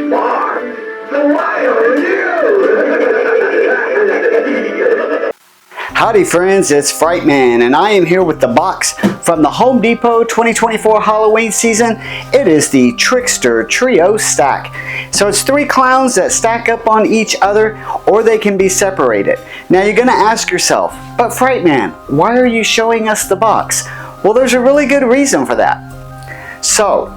far. So why are you? Howdy friends, it's Frightman and I am here with the box from the Home Depot 2024 Halloween season. It is the Trickster Trio Stack. So it's 3 clowns that stack up on each other, or they can be separated. Now you're going to ask yourself, but Frightman, why are you showing us the box? Well, there's a really good reason for that. So,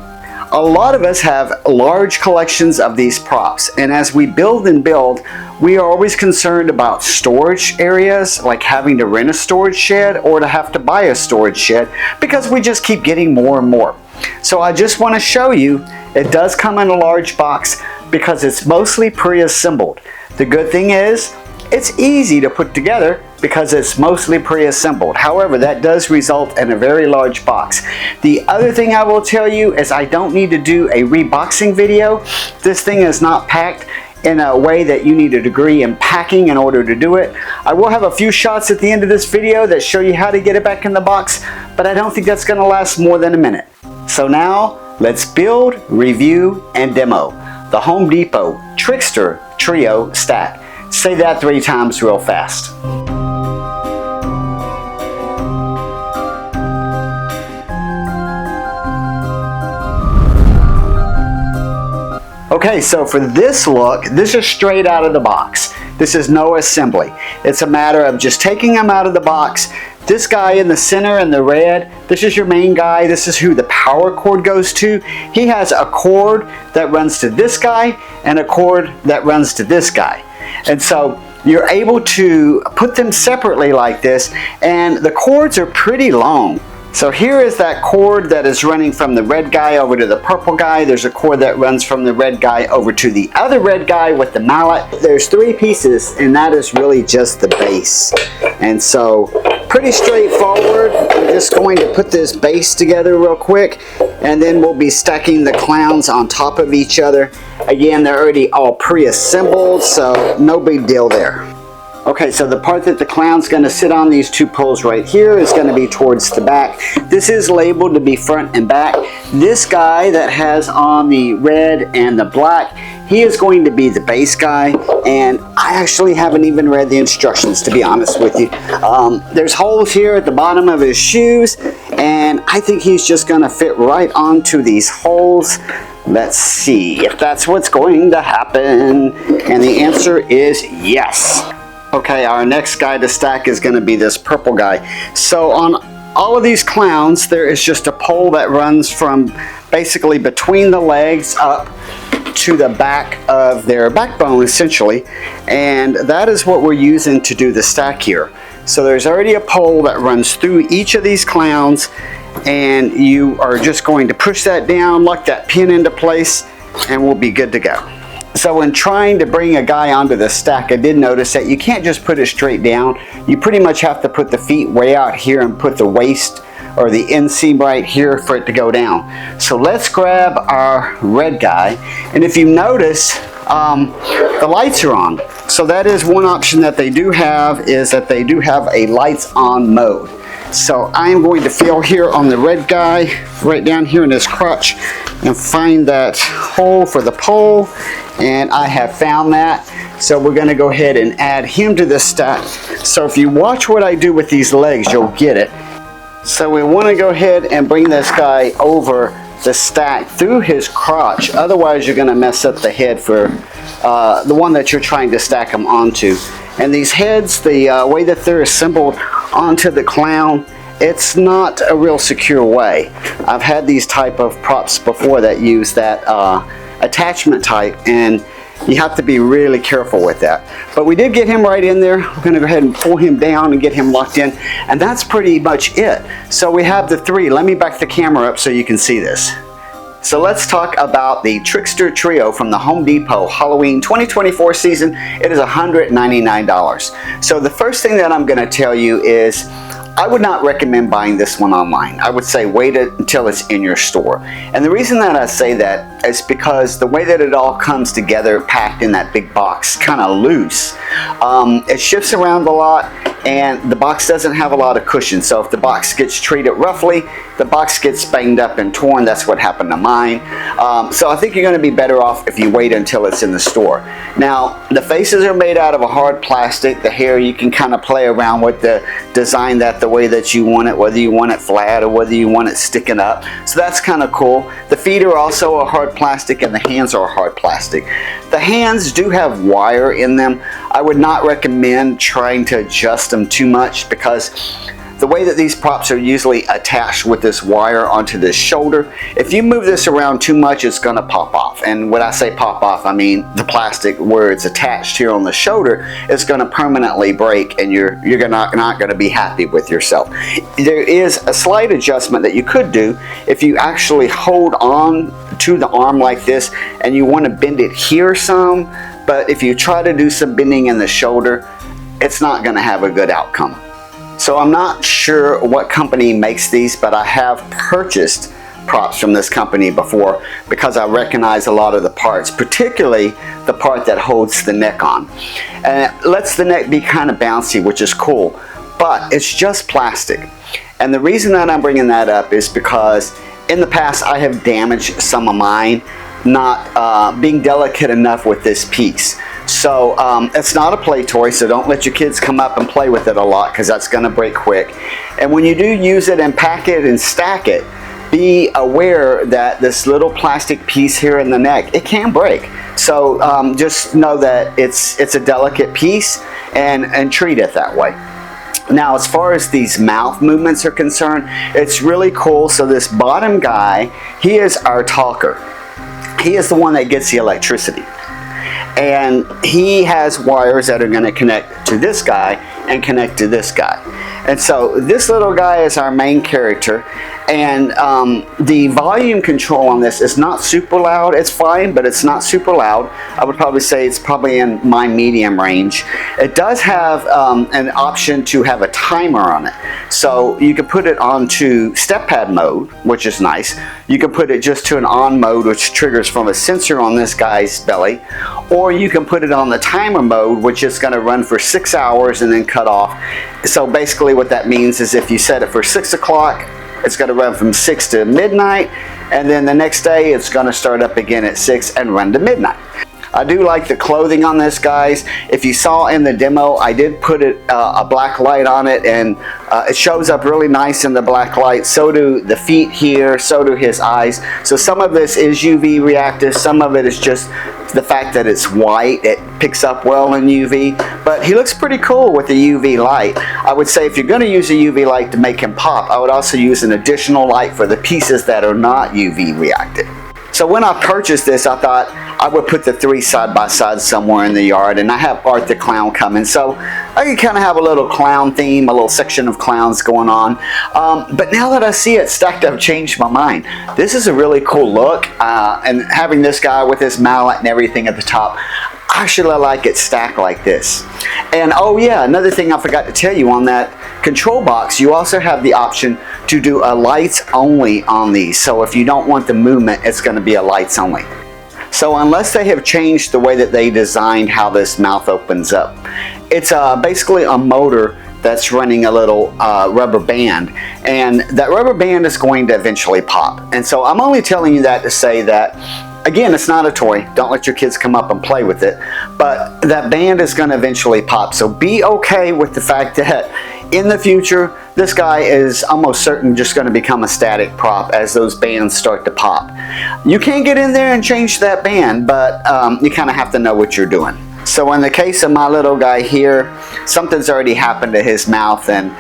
a lot of us have large collections of these props, and as we build and build, we are always concerned about storage areas, like having to rent a storage shed or to have to buy a storage shed, because we just keep getting more and more. So I just want to show you, it does come in a large box because it's mostly pre-assembled. The good thing is, it's easy to put together because it's mostly pre-assembled. However, that does result in a very large box. The other thing I will tell you is I don't need to do a reboxing video. This thing is not packed in a way that you need a degree in packing in order to do it. I will have a few shots at the end of this video that show you how to get it back in the box, but I don't think that's going to last more than a minute. So now, let's build, review, and demo the Home Depot Trickster Trio Stack. Say that 3 times real fast. Okay, so for this look, this is straight out of the box. This is no assembly. It's a matter of just taking them out of the box. This guy in the center in the red, this is your main guy. This is who the power cord goes to. He has a cord that runs to this guy and a cord that runs to this guy. And so you're able to put them separately like this, and the cords are pretty long. So here is that cord that is running from the red guy over to the purple guy. There's a cord that runs from the red guy over to the other red guy with the mallet. There's 3 pieces, and that is really just the base. And so pretty straightforward. I'm just going to put this base together real quick, and then we'll be stacking the clowns on top of each other. Again, they're already all pre-assembled, so no big deal there. Okay, so the part that the clown's going to sit on, these 2 poles right here, is going to be towards the back. This is labeled to be front and back. This guy that has on the red and the black, he is going to be the base guy, and I actually haven't even read the instructions, to be honest with you. There's holes here at the bottom of his shoes, and I think he's just going to fit right onto these holes. Let's see if that's what's going to happen, and the answer is yes. Okay, our next guy to stack is going to be this purple guy. So on all of these clowns, there is just a pole that runs from basically between the legs up to the back of their backbone, essentially. And that is what we're using to do the stack here. So there's already a pole that runs through each of these clowns, and you are just going to push that down, lock that pin into place, and we'll be good to go. So when trying to bring a guy onto the stack, I did notice that you can't just put it straight down. You pretty much have to put the feet way out here and put the waist or the inseam right here for it to go down. So let's grab our red guy, and if you notice, the lights are on. So that is one option that they do have, is that they do have a lights on mode. So I am going to feel here on the red guy, right down here in his crotch, and find that hole for the pole, and I have found that. So we're going to go ahead and add him to the stack. So if you watch what I do with these legs, you'll get it. So we want to go ahead and bring this guy over the stack through his crotch, otherwise you're going to mess up the head for the one that you're trying to stack them onto. And these heads, the way that they're assembled onto the clown, it's not a real secure way. I've had these type of props before that use that attachment type, and you have to be really careful with that. But we did get him right in there. We're going to go ahead and pull him down and get him locked in, and that's pretty much it. So we have the 3. Let me back the camera up so you can see this. So let's talk about the Trickster Trio from the Home Depot Halloween 2024 season. It is $199. So the first thing that I'm going to tell you is I would not recommend buying this one online. I would say wait until it's in your store. And the reason that I say that is because the way that it all comes together, packed in that big box, kind of loose. It shifts around a lot, and the box doesn't have a lot of cushion. So if the box gets treated roughly, the box gets banged up and torn. That's what happened to mine. So I think you're going to be better off if you wait until it's in the store. Now, the faces are made out of a hard plastic. The hair, you can kind of play around with the design that the way that you want it, whether you want it flat or whether you want it sticking up. So that's kind of cool. The feet are also a hard plastic, and the hands are hard plastic. The hands do have wire in them. I would not recommend trying to adjust them too much, because the way that these props are usually attached with this wire onto this shoulder, if you move this around too much, it's going to pop off. And when I say pop off, I mean the plastic where it's attached here on the shoulder is going to permanently break, and you're not going to be happy with yourself. There is a slight adjustment that you could do if you actually hold on to the arm like this and you want to bend it here some, but if you try to do some bending in the shoulder, it's not going to have a good outcome. So I'm not sure what company makes these, but I have purchased props from this company before because I recognize a lot of the parts, particularly the part that holds the neck on. And it lets the neck be kind of bouncy, which is cool, but it's just plastic. And the reason that I'm bringing that up is because in the past I have damaged some of mine, not being delicate enough with this piece. So it's not a play toy, so don't let your kids come up and play with it a lot, because that's going to break quick. And when you do use it and pack it and stack it, be aware that this little plastic piece here in the neck, it can break. So just know that it's a delicate piece, and treat it that way. Now, as far as these mouth movements are concerned, it's really cool. So this bottom guy, he is our talker. He is the one that gets the electricity. And he has wires that are going to connect to this guy and connect to this guy. And so this little guy is our main character. And the volume control on this is not super loud. It's fine, but it's not super loud. I would probably say it's probably in my medium range. It does have an option to have a timer on it. So you can put it onto step pad mode, which is nice. You can put it just to an on mode, which triggers from a sensor on this guy's belly. Or you can put it on the timer mode, which is going to run for 6 hours and then cut off. So basically what that means is if you set it for 6 o'clock, it's going to run from 6 to midnight, and then the next day it's going to start up again at 6 and run to midnight. I do like the clothing on this, guys. If you saw in the demo, I did put a black light on it, and it shows up really nice in the black light. So do the feet here, so do his eyes. So some of this is UV reactive, some of it is just the fact that it's white. It picks up well in UV, but he looks pretty cool with the UV light. I would say if you're going to use a UV light to make him pop, I would also use an additional light for the pieces that are not UV reactive. So when I purchased this, I thought I would put the three side by side somewhere in the yard, and I have Art the Clown coming, so I can kind of have a little clown theme, a little section of clowns going on. But now that I see it stacked, I've changed my mind. This is a really cool look, and having this guy with his mallet and everything at the top, I actually like it stacked like this. And oh yeah, another thing I forgot to tell you, on that control box, you also have the option to do a lights only on these. So if you don't want the movement, it's going to be a lights only. So unless they have changed the way that they designed how this mouth opens up, it's basically a motor that's running a little rubber band, and that rubber band is going to eventually pop. And so I'm only telling you that to say that, again, it's not a toy. Don't let your kids come up and play with it. But that band is going to eventually pop. So be okay with the fact that in the future, this guy is almost certain just going to become a static prop as those bands start to pop. You can get in there and change that band, but you kind of have to know what you're doing. So in the case of my little guy here, something's already happened to his mouth, and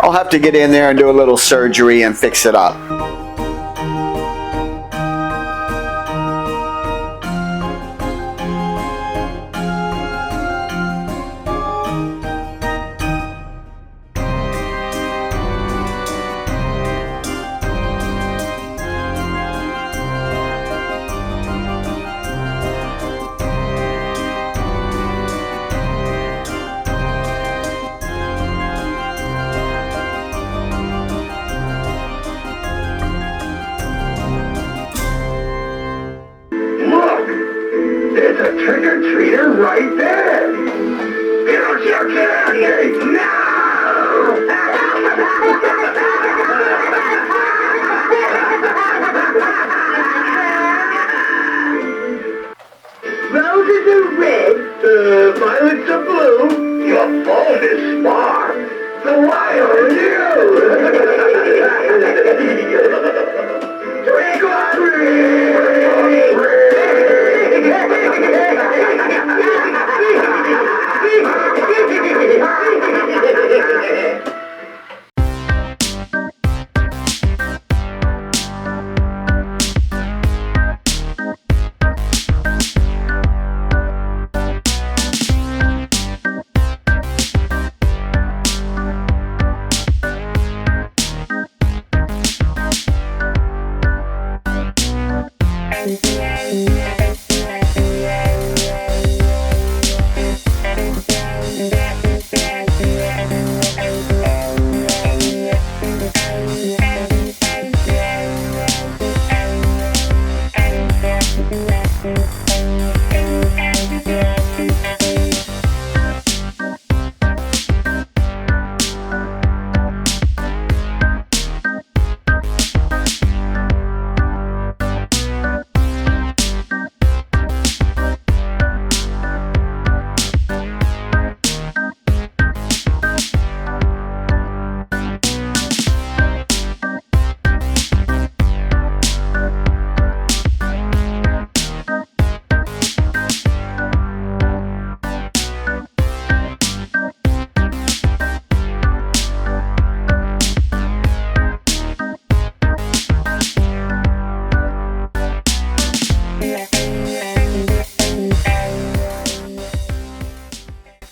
I'll have to get in there and do a little surgery and fix it up. There's a trick-or-treater right there. Don't you candy! No! Roses are red. Violets are blue. Your phone is smart. So why are you? Trick or treat!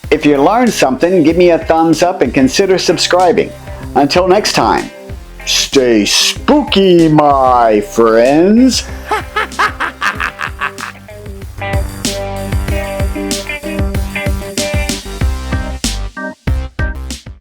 If you learned something, give me a thumbs up and consider subscribing. Until next time, stay spooky, my friends.